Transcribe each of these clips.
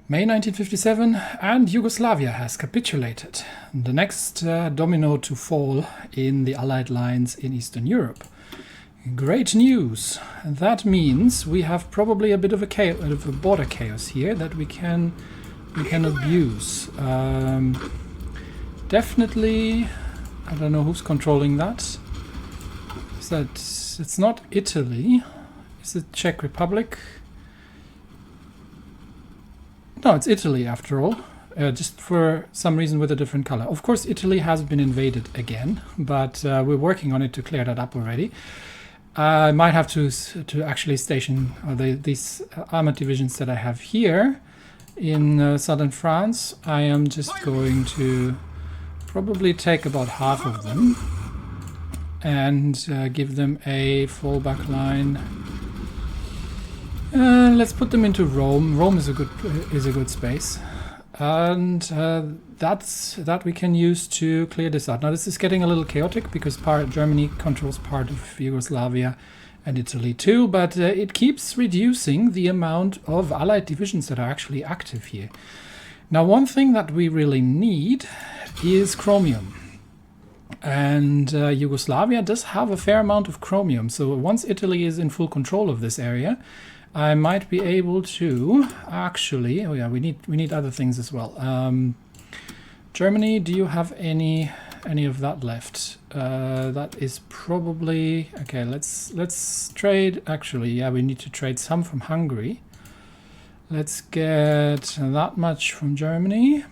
May 1957, and Yugoslavia has capitulated, the next domino to fall in the Allied lines in Eastern Europe. Great news! That means we have probably a bit of a border chaos here that we can abuse. Definitely, I don't know who's controlling that. It's not Italy. Is it Czech Republic? No, it's Italy after all, just for some reason with a different color. Of course, Italy has been invaded again, but we're working on it to clear that up already. I might have to actually station these armored divisions that I have here in southern France. I am just going to probably take about half of them and give them a fallback line. Let's put them into Rome. Rome is a good space, and that we can use to clear this out. Now this is getting a little chaotic because Germany controls part of Yugoslavia and Italy too, but it keeps reducing the amount of Allied divisions that are actually active here. Now one thing that we really need is chromium. And Yugoslavia does have a fair amount of chromium, so once Italy is in full control of this area, I might be able to actually... Oh yeah, we need other things as well. Germany, do you have any of that left? That is probably... Okay, let's trade... Actually, yeah, we need to trade some from Hungary. Let's get that much from Germany.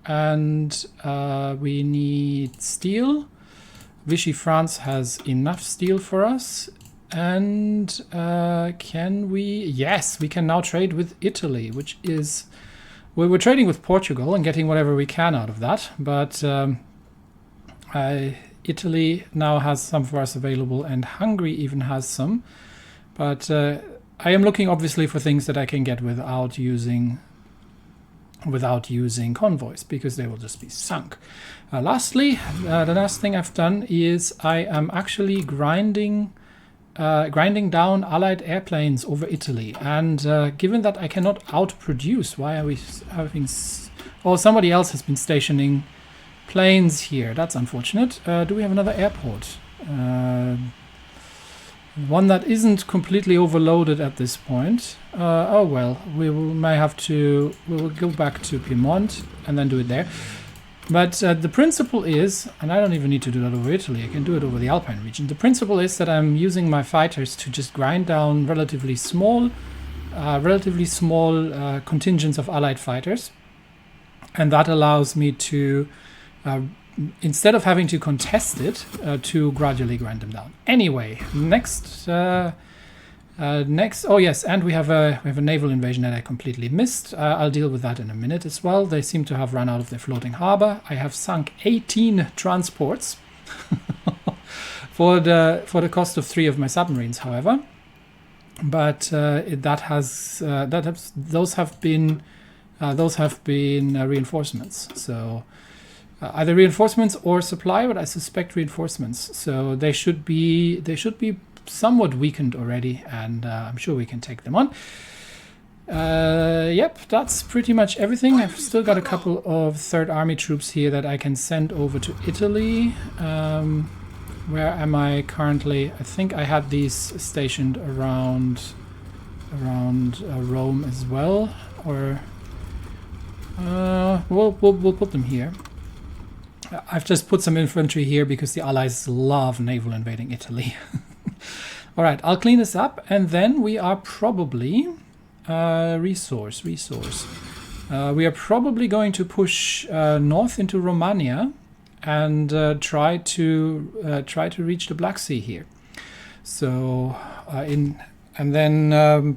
And we need steel. Vichy France has enough steel for us. And can we... Yes, we can now trade with Italy, which is... We're trading with Portugal and getting whatever we can out of that. But Italy now has some for us available, and Hungary even has some. But I am looking obviously for things that I can get without using convoys, because they will just be sunk. Lastly, the last thing I've done is I am actually grinding down Allied airplanes over Italy, and given that I cannot outproduce, why are we having... Oh, somebody else has been stationing planes here. That's unfortunate. Do we have another airport? One that isn't completely overloaded at this point. Oh well, we will go back to Piedmont and then do it there. But the principle is, and I don't even need to do that over Italy, I can do it over the Alpine region. The principle is that I'm using my fighters to just grind down relatively small contingents of Allied fighters. And that allows me to, instead of having to contest it, to gradually grind them down. Anyway, next, oh yes, and we have a naval invasion that I completely missed. I'll deal with that in a minute as well. They seem to have run out of their floating harbor. I have sunk 18 transports for the cost of 3 of my submarines, however. But those have been reinforcements. So either reinforcements or supply, but I suspect reinforcements. So they should be somewhat weakened already, and I'm sure we can take them on. Yep, that's pretty much everything. I've still got a couple of Third Army troops here that I can send over to Italy. Where am I currently? I think I had these stationed around Rome as well, or we'll put them here. I've just put some infantry here because the Allies love naval invading Italy. All right, I'll clean this up, and then we are probably resource. We are probably going to push north into Romania and try to reach the Black Sea here. So and then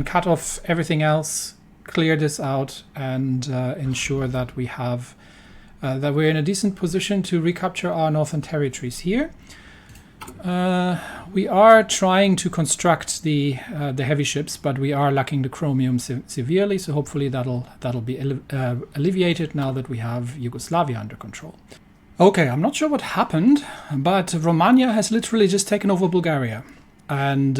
cut off everything else, clear this out, and ensure that we have that we're in a decent position to recapture our northern territories here. We are trying to construct the heavy ships, but we are lacking the chromium severely. So hopefully that'll be alleviated now that we have Yugoslavia under control. Okay, I'm not sure what happened, but Romania has literally just taken over Bulgaria, and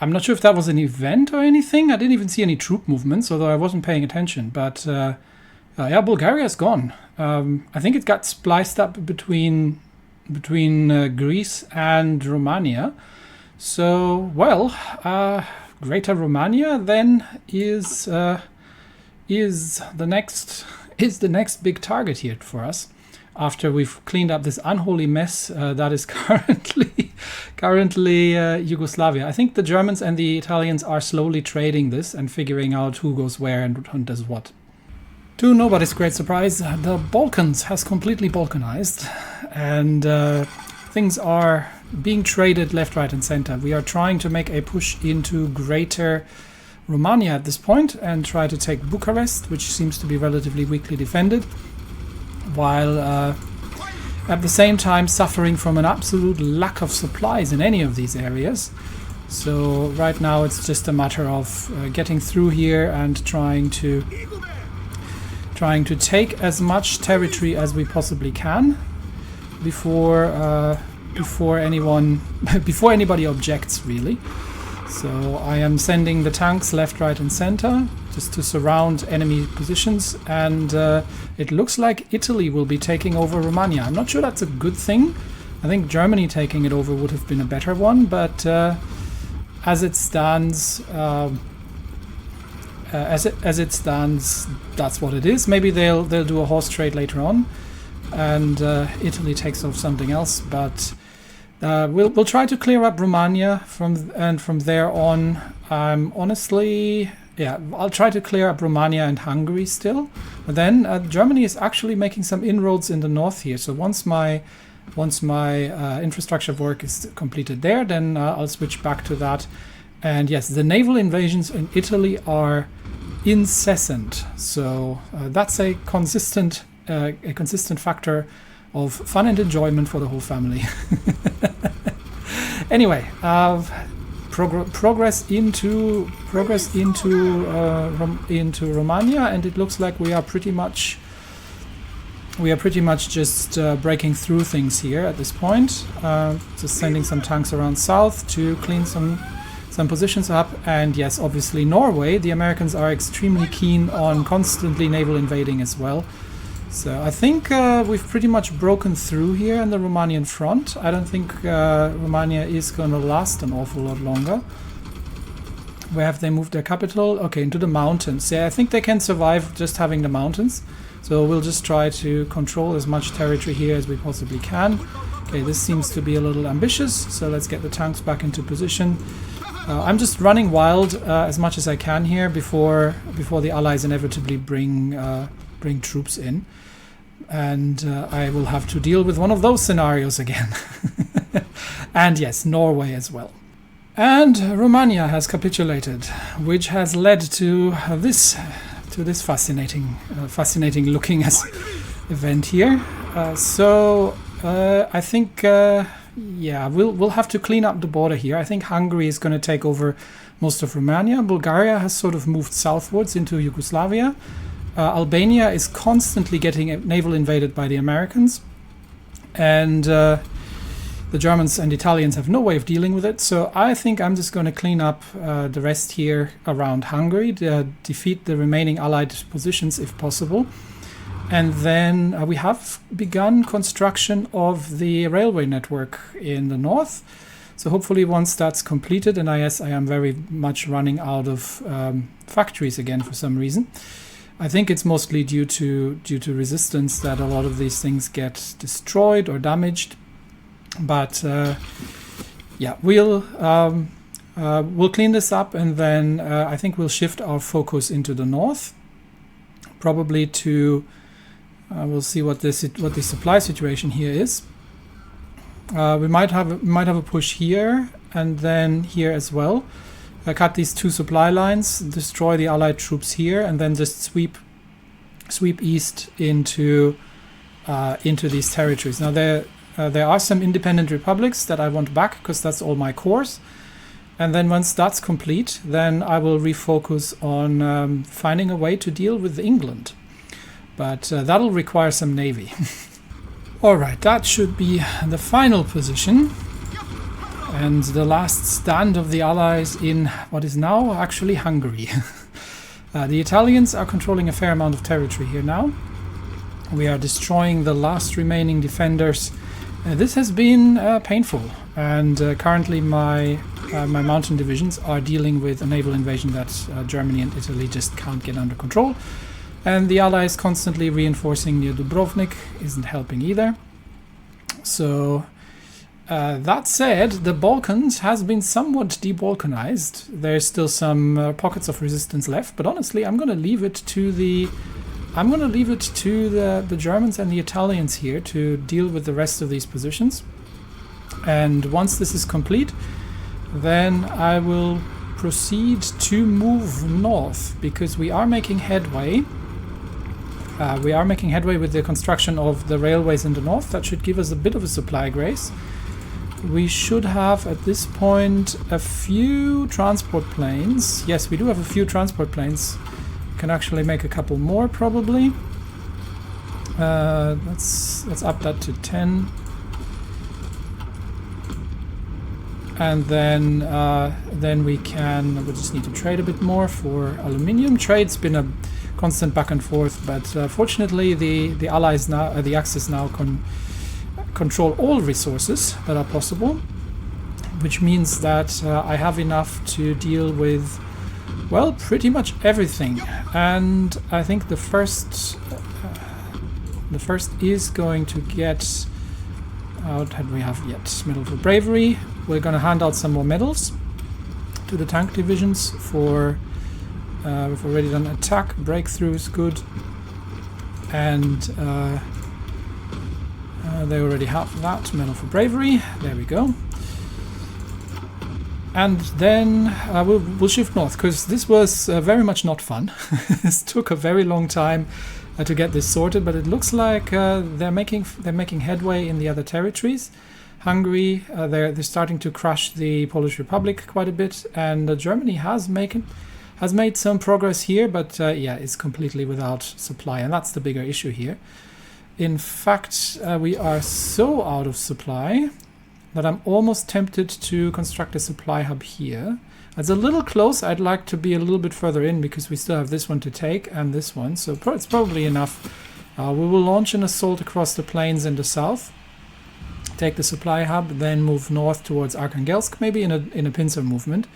I'm not sure if that was an event or anything. I didn't even see any troop movements, although I wasn't paying attention. But yeah, Bulgaria's gone. I think it got spliced up between Greece and Romania. So, well, Greater Romania then is the next big target here for us. After we've cleaned up this unholy mess that is currently Yugoslavia. I think the Germans and the Italians are slowly trading this and figuring out who goes where and does what. To nobody's great surprise, the Balkans has completely Balkanized, and things are being traded left, right and center. We are trying to make a push into Greater Romania at this point and try to take Bucharest, which seems to be relatively weakly defended, while at the same time suffering from an absolute lack of supplies in any of these areas. So right now it's just a matter of getting through here and trying to take as much territory as we possibly can before anybody objects, really. So I am sending the tanks left, right and center just to surround enemy positions, and it looks like Italy will be taking over Romania. I'm not sure that's a good thing. I think Germany taking it over would have been a better one, but as it stands, that's what it is. Maybe they'll do a horse trade later on, and Italy takes off something else. But we'll try to clear up Romania from there on. Honestly, yeah, I'll try to clear up Romania and Hungary still. But then Germany is actually making some inroads in the north here. So once my infrastructure work is completed there, then I'll switch back to that. And yes, the naval invasions in Italy are incessant. So that's a consistent factor of fun and enjoyment for the whole family. Anyway, progress into Romania, and it looks like we are pretty much just breaking through things here at this point. Just sending some tanks around south to clean some positions up. And yes, obviously Norway, the Americans are extremely keen on constantly naval invading as well. So I think we've pretty much broken through here in the Romanian front. I don't think Romania is going to last an awful lot longer. Where have they moved their capital? Okay, into the mountains. Yeah, I think they can survive just having the mountains. So we'll just try to control as much territory here as we possibly can. Okay, this seems to be a little ambitious, so let's get the tanks back into position. I'm just running wild as much as I can here before the Allies inevitably bring troops in. And I will have to deal with one of those scenarios again. And yes, Norway as well. And Romania has capitulated, which has led to this fascinating looking event here. So I think yeah, we'll have to clean up the border here. I think Hungary is going to take over most of Romania. Bulgaria has sort of moved southwards into Yugoslavia. Albania is constantly getting naval invaded by the Americans, and the Germans and Italians have no way of dealing with it. So I think I'm just going to clean up the rest here around Hungary, defeat the remaining Allied positions if possible. And then we have begun construction of the railway network in the north. So hopefully once that's completed, and I am very much running out of factories again for some reason. I think it's mostly due to resistance that a lot of these things get destroyed or damaged. But yeah, we'll clean this up, and then I think we'll shift our focus into the north, probably to we'll see what the supply situation here is. We might have a push here and then here as well. Cut these two supply lines, destroy the Allied troops here, and then just sweep east into these territories. Now there are some independent republics that I want back because that's all my cores. And then once that's complete, then I will refocus on finding a way to deal with England. But that'll require some navy. All right, that should be the final position. and the last stand of the Allies in what is now actually Hungary. The Italians are controlling a fair amount of territory here now. We are destroying the last remaining defenders. This has been painful, and currently my mountain divisions are dealing with a naval invasion that Germany and Italy just can't get under control. And the Allies constantly reinforcing near Dubrovnik isn't helping either. So that said, the Balkans has been somewhat de-Balkanized. There's still some pockets of resistance left, but honestly, I'm going to leave it to the Germans and the Italians here to deal with the rest of these positions. And once this is complete, then I will proceed to move north, because we are making headway. We are making headway with the construction of the railways in the north. That should give us a bit of a supply grace. We should have at this point a few transport planes. Yes, we do have a few transport planes. Can actually make a couple more probably. Let's up that to 10. And then we just need to trade a bit more for aluminium. Trade's been a constant back and forth, but fortunately the Allies now, the Axis now control all resources that are possible, which means that I have enough to deal with, well, pretty much everything. And I think the first is going to get out. Had we have yet Medal for Bravery? We're going to hand out some more medals to the tank divisions for. We've already done attack, breakthrough is good, and they already have that, Medal for Bravery, there we go. And then we'll shift north, because this was very much not fun. This took a very long time to get this sorted, but it looks like they're making headway in the other territories. Hungary, they're starting to crush the Polish Republic quite a bit, and Germany has made some progress here, but yeah, it's completely without supply, and that's the bigger issue here. In fact, we are so out of supply that I'm almost tempted to construct a supply hub here. It's a little close. I'd like to be a little bit further in, because we still have this one to take and this one, so it's probably enough. We will launch an assault across the plains in the south, take the supply hub, then move north towards Arkhangelsk, maybe in a pincer movement.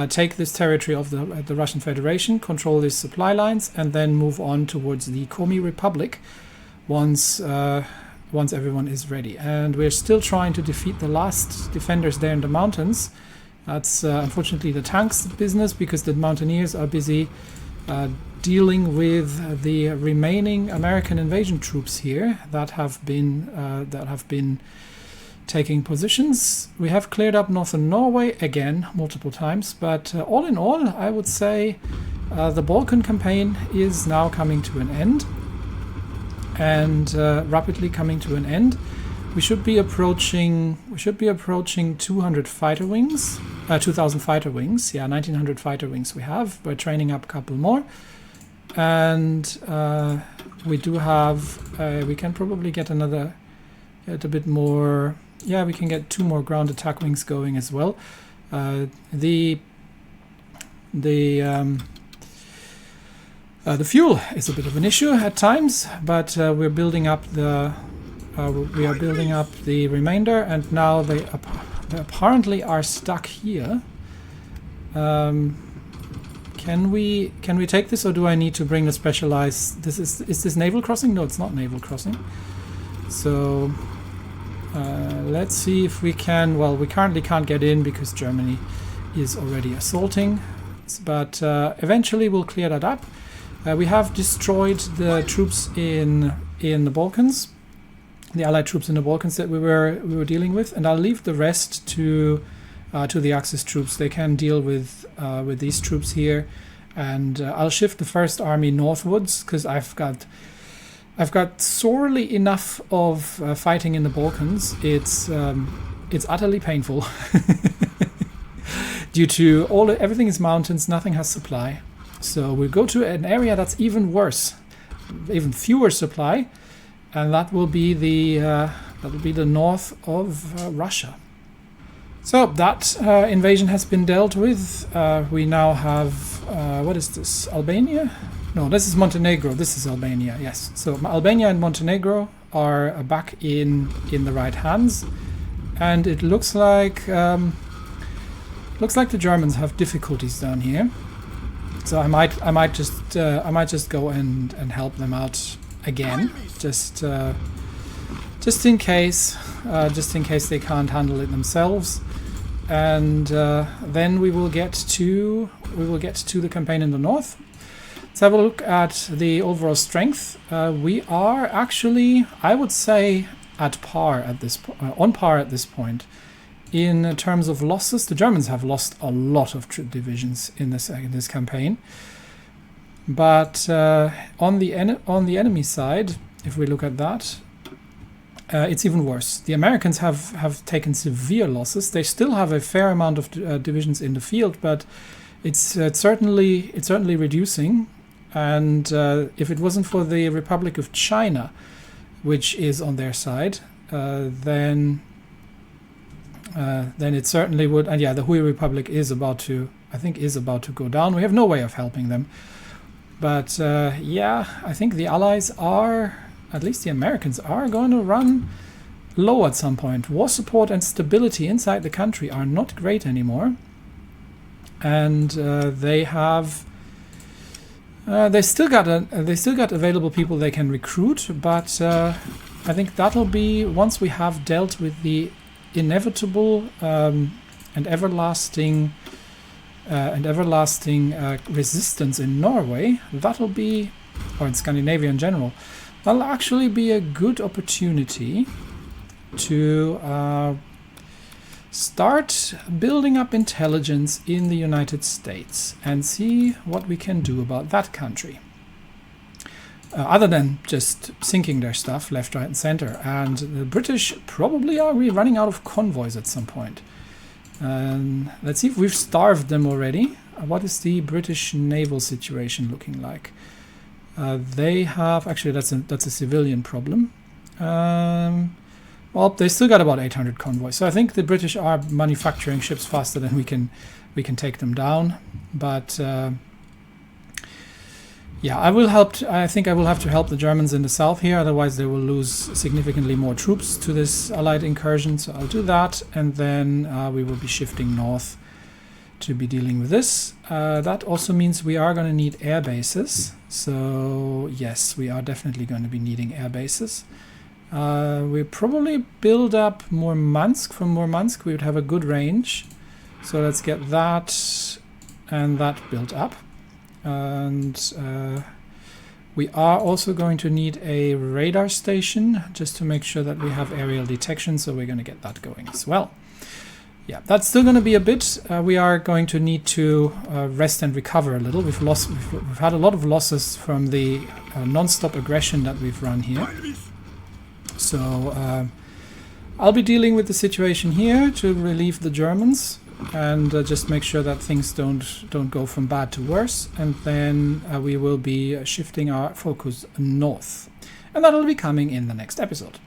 Take this territory of the Russian Federation, control these supply lines, and then move on towards the Komi Republic once everyone is ready. And we're still trying to defeat the last defenders there in the mountains. That's unfortunately the tanks business, because the mountaineers are busy dealing with the remaining American invasion troops here that have been taking positions. We have cleared up northern Norway again multiple times, but all in all, I would say the Balkan campaign is now coming to an end, and rapidly coming to an end. We should be approaching 200 fighter wings, 2,000 fighter wings. Yeah, 1,900 fighter wings we have. We're training up a couple more, and we do have. We can probably get a bit more. Yeah, we can get 2 more ground attack wings going as well. The fuel is a bit of an issue at times, but we're building up the remainder, and now they apparently are stuck here. Can we take this, or do I need to bring the specialized? Is this naval crossing? No, it's not naval crossing. So let's see if we can. Well, we currently can't get in because Germany is already assaulting, but eventually we'll clear that up. We have destroyed the troops in the Balkans, the Allied troops in the Balkans that we were dealing with, and I'll leave the rest to the Axis troops. They can deal with these troops here, and I'll shift the First Army northwards, because I've got sorely enough of fighting in the Balkans. It's utterly painful due to everything is mountains, nothing has supply. So we'll go to an area that's even worse, even fewer supply, and that will be the north of Russia. So that invasion has been dealt with. We now have, what is this, Albania? No, this is Montenegro. This is Albania, yes. So Albania and Montenegro are back in the right hands. And it looks like the Germans have difficulties down here. So I might just go and help them out again, just in case they can't handle it themselves. And then we will get to the campaign in the north. Let's have a look at the overall strength. We are actually, I would say, at par at this on par at this point. In terms of losses, the Germans have lost a lot of divisions in this campaign. But on the enemy side, if we look at that, it's even worse. The Americans have taken severe losses. They still have a fair amount of divisions in the field, but it's certainly reducing. And if it wasn't for the Republic of China, which is on their side, then it certainly would. And yeah, the Hui Republic is about to go down. We have no way of helping them. But yeah, I think the Allies are, at least the Americans, are going to run low at some point. War support and stability inside the country are not great anymore. And they still got available people they can recruit, but I think that'll be once we have dealt with the inevitable and everlasting resistance in Norway. That'll be, or in Scandinavia in general, that'll actually be a good opportunity to start building up intelligence in the United States and see what we can do about that country. Other than just sinking their stuff left, right and center. And the British probably are running out of convoys at some point. Let's see if we've starved them already. What is the British naval situation looking like? They have, actually that's a civilian problem. Well, they still got about 800 convoys. So I think the British are manufacturing ships faster than we can take them down. But yeah, I think I will have to help the Germans in the south here. Otherwise, they will lose significantly more troops to this Allied incursion. So I'll do that, and then we will be shifting north to be dealing with this. That also means we are going to need air bases. So yes, we are definitely going to be needing air bases. We probably build up Murmansk. From Murmansk we would have a good range. So let's get that and that built up. And we are also going to need a radar station just to make sure that we have aerial detection. So we're going to get that going as well. Yeah, that's still going to be a bit. We are going to need to rest and recover a little. We've had a lot of losses from the non-stop aggression that we've run here. So I'll be dealing with the situation here to relieve the Germans and just make sure that things don't go from bad to worse. And then we will be shifting our focus north. And that'll be coming in the next episode.